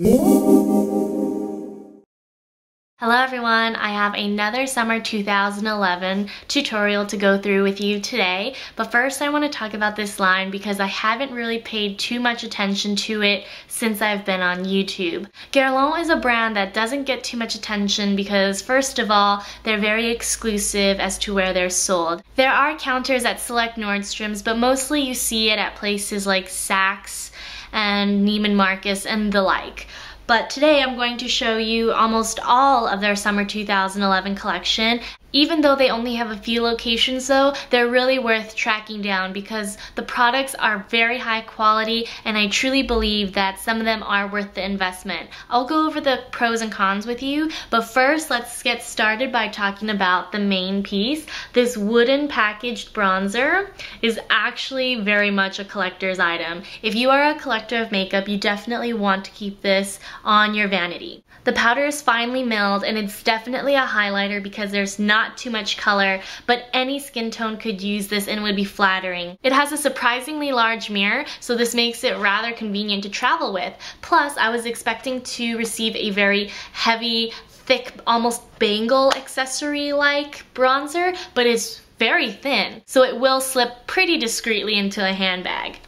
Hello everyone, I have another summer 2011 tutorial to go through with you today, but first I want to talk about this line because I haven't really paid too much attention to it since I've been on YouTube. Guerlain is a brand that doesn't get too much attention because first of all, they're very exclusive as to where they're sold. There are counters at select Nordstroms, but mostly you see it at places like Saks and Neiman Marcus and the like. But today I'm going to show you almost all of their summer 2011 collection. Even though they only have a few locations though, they're really worth tracking down because the products are very high quality and I truly believe that some of them are worth the investment. I'll go over the pros and cons with you, but first let's get started by talking about the main piece. This wooden packaged bronzer is actually very much a collector's item. If you are a collector of makeup, you definitely want to keep this on your vanity. The powder is finely milled and it's definitely a highlighter because there's not too much color, but any skin tone could use this and it would be flattering. It has a surprisingly large mirror, so this makes it rather convenient to travel with. Plus, I was expecting to receive a very heavy, thick, almost bangle accessory-like bronzer, but it's very thin, so it will slip pretty discreetly into a handbag.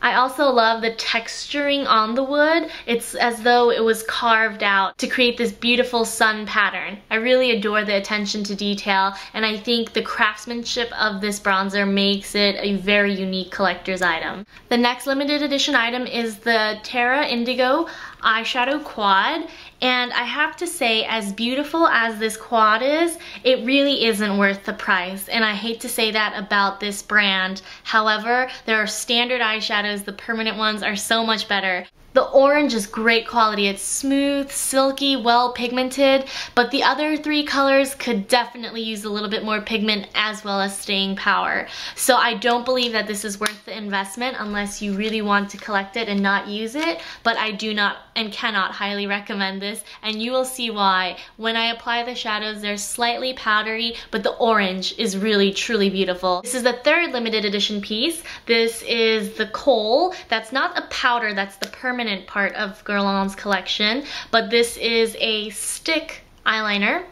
I also love the texturing on the wood. It's as though it was carved out to create this beautiful sun pattern. I really adore the attention to detail, and I think the craftsmanship of this bronzer makes it a very unique collector's item. The next limited edition item is the Terra Indigo eyeshadow quad, and I have to say, as beautiful as this quad is, it really isn't worth the price, and I hate to say that about this brand. However, there are standard eyeshadows, the permanent ones are so much better. The orange is great quality. It's smooth, silky, well pigmented, but the other three colors could definitely use a little bit more pigment as well as staying power. So I don't believe that this is worth the investment unless you really want to collect it and not use it, but I do not and cannot highly recommend this, and you will see why. When I apply the shadows, they're slightly powdery, but the orange is really truly beautiful. This is the third limited edition piece. This is the kohl. That's not a powder, that's the permanent part of Guerlain's collection, but this is a stick eyeliner,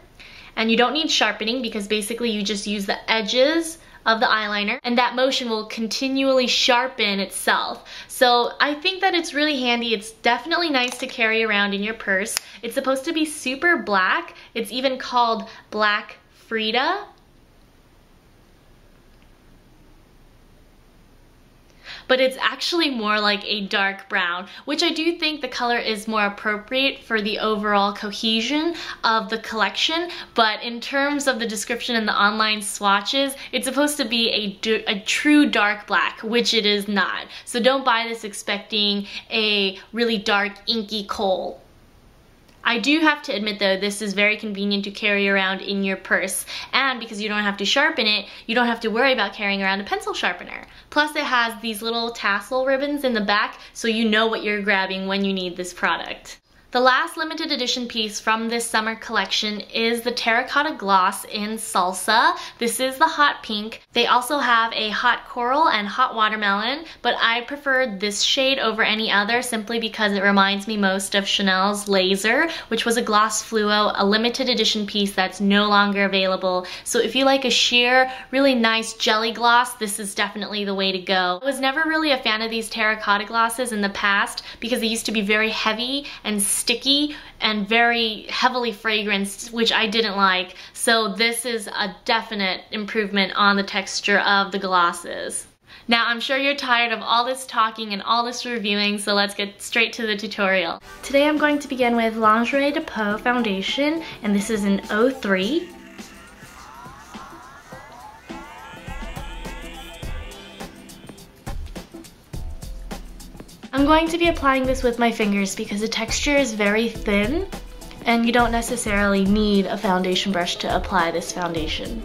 and you don't need sharpening because basically you just use the edges of the eyeliner and that motion will continually sharpen itself. So I think that it's really handy. It's definitely nice to carry around in your purse. It's supposed to be super black. It's even called Black Frida. But it's actually more like a dark brown, which I do think the color is more appropriate for the overall cohesion of the collection, but in terms of the description and the online swatches, it's supposed to be a true dark black, which it is not. So don't buy this expecting a really dark inky kohl. I do have to admit though, this is very convenient to carry around in your purse, and because you don't have to sharpen it, you don't have to worry about carrying around a pencil sharpener. Plus it has these little tassel ribbons in the back, so you know what you're grabbing when you need this product. The last limited edition piece from this summer collection is the Terracotta Gloss in Salsa. This is the hot pink. They also have a hot coral and hot watermelon, but I preferred this shade over any other simply because it reminds me most of Chanel's Laser, which was a gloss fluo, a limited edition piece that's no longer available. So if you like a sheer, really nice jelly gloss, this is definitely the way to go. I was never really a fan of these terracotta glosses in the past because they used to be very heavy and sticky and very heavily fragranced, which I didn't like. So this is a definite improvement on the texture of the glosses. Now I'm sure you're tired of all this talking and all this reviewing, so let's get straight to the tutorial. Today I'm going to begin with Lingerie de Peau foundation, and this is in 03. I'm going to be applying this with my fingers because the texture is very thin and you don't necessarily need a foundation brush to apply this foundation.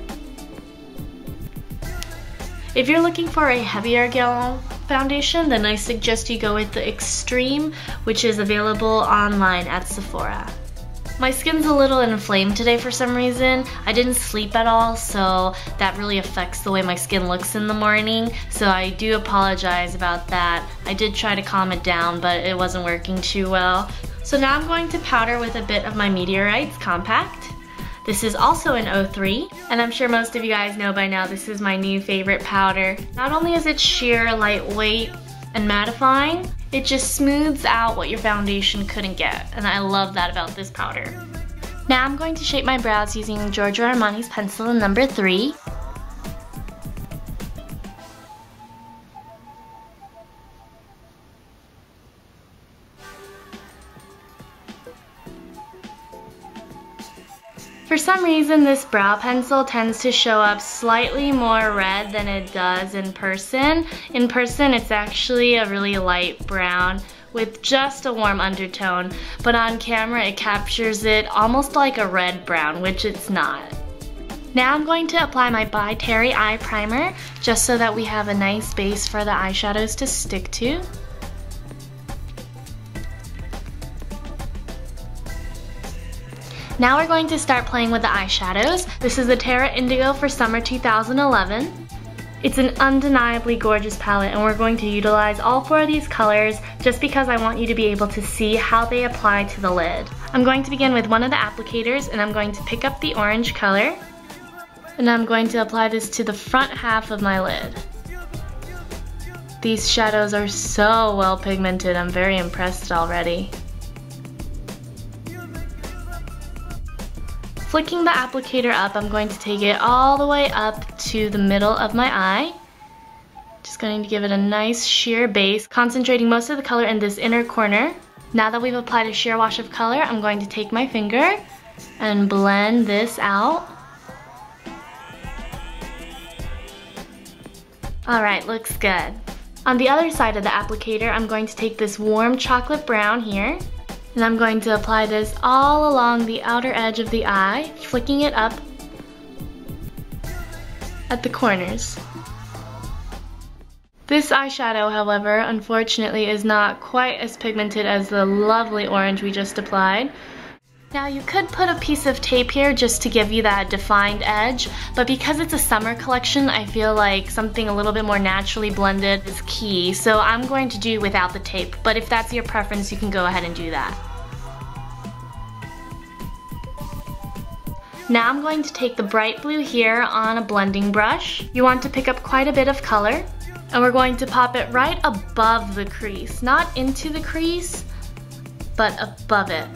If you're looking for a heavier Guerlain foundation, then I suggest you go with the Extreme, which is available online at Sephora. My skin's a little inflamed today for some reason. I didn't sleep at all, so that really affects the way my skin looks in the morning. So I do apologize about that. I did try to calm it down, but it wasn't working too well. So now I'm going to powder with a bit of my Meteorites Compact. This is also an 03, and I'm sure most of you guys know by now this is my new favorite powder. Not only is it sheer, lightweight, and mattifying, it just smooths out what your foundation couldn't get, and I love that about this powder. Now I'm going to shape my brows using Giorgio Armani's pencil in number 3. For some reason, this brow pencil tends to show up slightly more red than it does in person. In person, it's actually a really light brown with just a warm undertone, but on camera it captures it almost like a red brown, which it's not. Now I'm going to apply my By Terry eye primer just so that we have a nice base for the eyeshadows to stick to. Now we're going to start playing with the eyeshadows. This is the Terra Indigo for summer 2011. It's an undeniably gorgeous palette, and we're going to utilize all 4 of these colors just because I want you to be able to see how they apply to the lid. I'm going to begin with one of the applicators, and I'm going to pick up the orange color, and I'm going to apply this to the front half of my lid. These shadows are so well pigmented. I'm very impressed already. Flicking the applicator up, I'm going to take it all the way up to the middle of my eye. Just going to give it a nice sheer base, concentrating most of the color in this inner corner. Now that we've applied a sheer wash of color, I'm going to take my finger and blend this out. Alright, looks good. On the other side of the applicator, I'm going to take this warm chocolate brown here, and I'm going to apply this all along the outer edge of the eye, flicking it up at the corners. This eyeshadow, however, unfortunately is not quite as pigmented as the lovely orange we just applied. Now you could put a piece of tape here just to give you that defined edge, but because it's a summer collection, I feel like something a little bit more naturally blended is key, so I'm going to do without the tape, but if that's your preference, you can go ahead and do that. Now I'm going to take the bright blue here on a blending brush. You want to pick up quite a bit of color, and we're going to pop it right above the crease, not into the crease, but above it.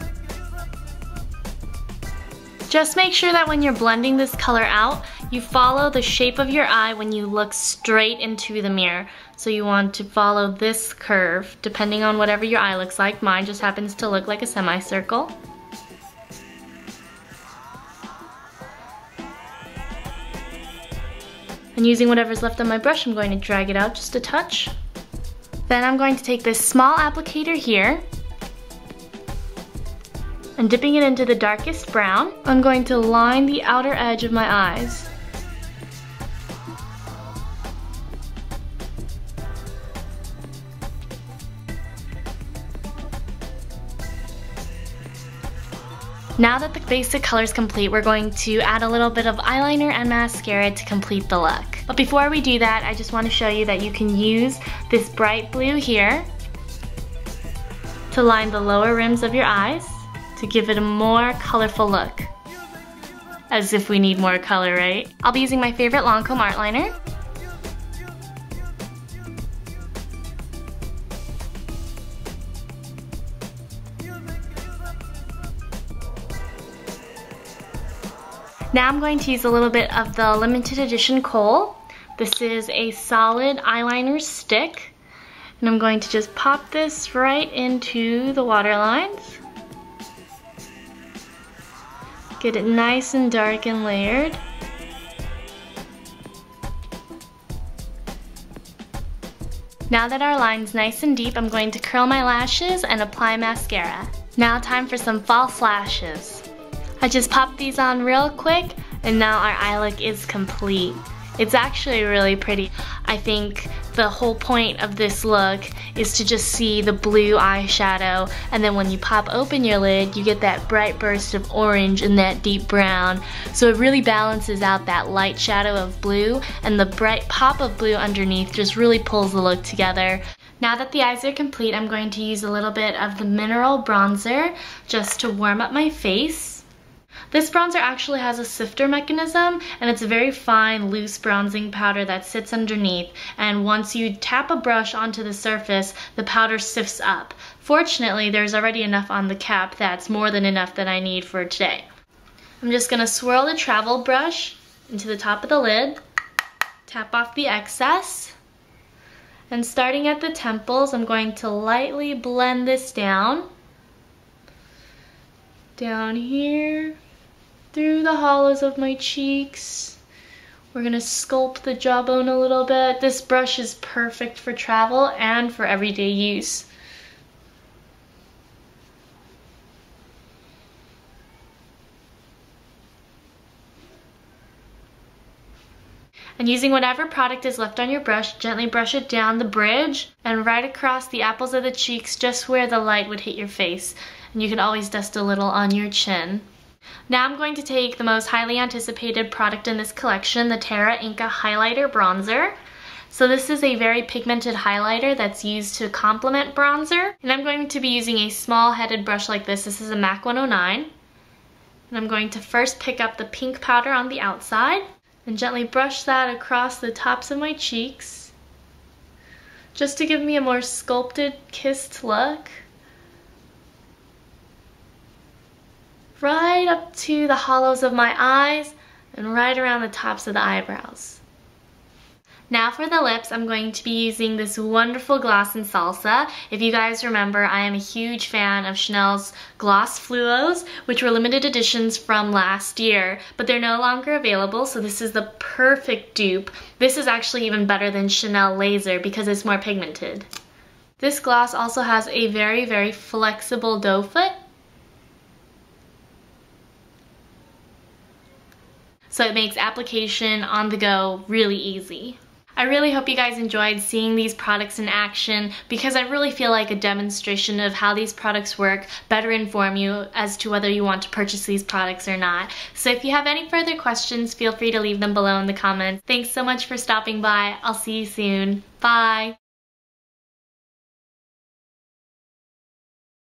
Just make sure that when you're blending this color out, you follow the shape of your eye when you look straight into the mirror. So you want to follow this curve, depending on whatever your eye looks like. Mine just happens to look like a semicircle. And using whatever's left on my brush, I'm going to drag it out just a touch. Then I'm going to take this small applicator here, and dipping it into the darkest brown, I'm going to line the outer edge of my eyes. Now that the basic color is complete, we're going to add a little bit of eyeliner and mascara to complete the look. But before we do that, I just want to show you that you can use this bright blue here to line the lower rims of your eyes to give it a more colorful look. As if we need more color, right? I'll be using my favorite Lancome art liner. Now I'm going to use a little bit of the limited edition Kohl. This is a solid eyeliner stick, and I'm going to just pop this right into the waterlines. Get it nice and dark and layered. Now that our line's nice and deep, I'm going to curl my lashes and apply mascara. Now time for some false lashes. I just popped these on real quick, and now our eye look is complete. It's actually really pretty. I think the whole point of this look is to just see the blue eyeshadow, and then when you pop open your lid, you get that bright burst of orange and that deep brown. So it really balances out that light shadow of blue, and the bright pop of blue underneath just really pulls the look together. Now that the eyes are complete, I'm going to use a little bit of the mineral bronzer just to warm up my face. This bronzer actually has a sifter mechanism, and it's a very fine, loose bronzing powder that sits underneath, and once you tap a brush onto the surface, the powder sifts up. Fortunately, there's already enough on the cap that's more than enough that I need for today. I'm just going to swirl the travel brush into the top of the lid, tap off the excess, and starting at the temples, I'm going to lightly blend this down here, through the hollows of my cheeks. We're gonna sculpt the jawbone a little bit. This brush is perfect for travel and for everyday use. And using whatever product is left on your brush, gently brush it down the bridge and right across the apples of the cheeks, just where the light would hit your face. And you can always dust a little on your chin. Now I'm going to take the most highly anticipated product in this collection, the Terra Inca Highlighter Bronzer. So this is a very pigmented highlighter that's used to complement bronzer. And I'm going to be using a small headed brush like this. This is a MAC 109. And I'm going to first pick up the pink powder on the outside and gently brush that across the tops of my cheeks, just to give me a more sculpted, kissed look. Right up to the hollows of my eyes and right around the tops of the eyebrows. Now for the lips, I'm going to be using this wonderful gloss in Salsa. If you guys remember, I am a huge fan of Chanel's Gloss Fluos, which were limited editions from last year, but they're no longer available, so this is the perfect dupe. This is actually even better than Chanel Laser because it's more pigmented. This gloss also has a very, very flexible doe foot, so it makes application on the go really easy. I really hope you guys enjoyed seeing these products in action, because I really feel like a demonstration of how these products work better inform you as to whether you want to purchase these products or not. So if you have any further questions, feel free to leave them below in the comments. Thanks so much for stopping by. I'll see you soon. Bye!